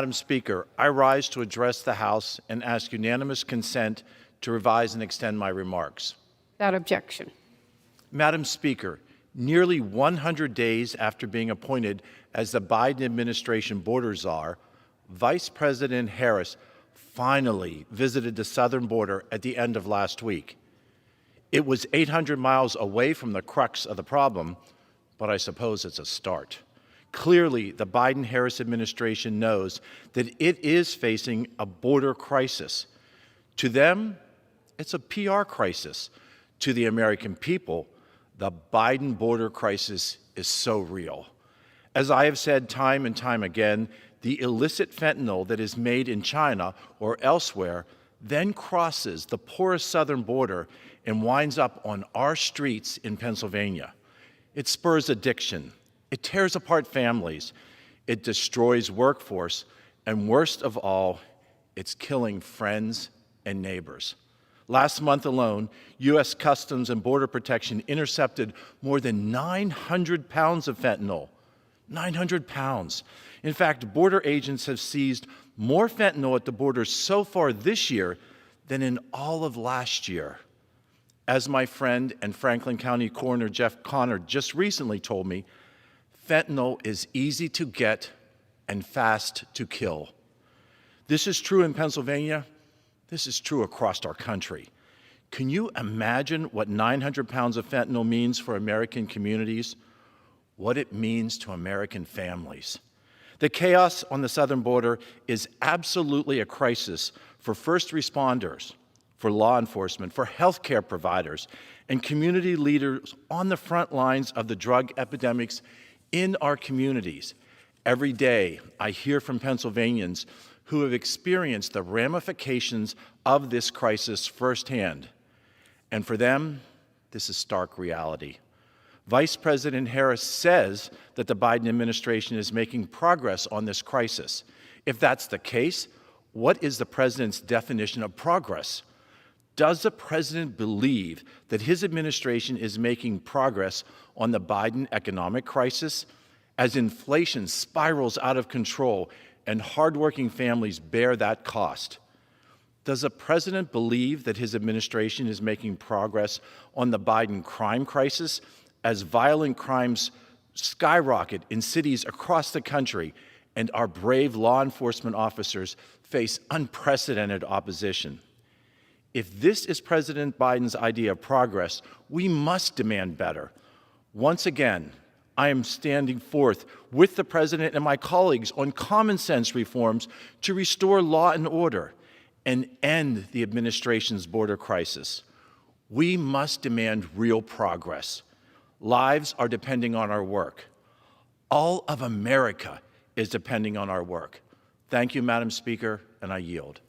Madam Speaker, I rise to address the House and ask unanimous consent to revise and extend my remarks. Without objection. Madam Speaker, nearly 100 days after being appointed as the Biden administration border czar, Vice President Harris finally visited the southern border at the end of last week. It was 800 miles away from the crux of the problem, but I suppose it's a start. Clearly, the Biden-Harris administration knows that it is facing a border crisis. To them, it's a PR crisis. To the American people, the Biden border crisis is so real. As I have said time and time again, the illicit fentanyl that is made in China or elsewhere then crosses the porous southern border and winds up on our streets in Pennsylvania. It spurs addiction. It tears apart families. It destroys workforce. And worst of all, it's killing friends and neighbors. Last month alone, U.S. Customs and Border Protection intercepted more than 900 pounds of fentanyl. 900 pounds. In fact, border agents have seized more fentanyl at the border so far this year than in all of last year. As my friend and Franklin County Coroner Jeff Connor just recently told me, fentanyl is easy to get and fast to kill. This is true in Pennsylvania. This is true across our country. Can you imagine what 900 pounds of fentanyl means for American communities? What it means to American families? The chaos on the southern border is absolutely a crisis for first responders, for law enforcement, for healthcare providers, and community leaders on the front lines of the drug epidemics in our communities. Every day, I hear from Pennsylvanians who have experienced the ramifications of this crisis firsthand. And for them, this is stark reality. Vice President Harris says that the Biden administration is making progress on this crisis. If that's the case, what is the president's definition of progress? Does the president believe that his administration is making progress on the Biden economic crisis as inflation spirals out of control and hardworking families bear that cost? Does the president believe that his administration is making progress on the Biden crime crisis as violent crimes skyrocket in cities across the country and our brave law enforcement officers face unprecedented opposition? If this is President Biden's idea of progress, we must demand better. Once again, I am standing forth with the president and my colleagues on common sense reforms to restore law and order and end the administration's border crisis. We must demand real progress. Lives are depending on our work. All of America is depending on our work. Thank you, Madam Speaker, and I yield.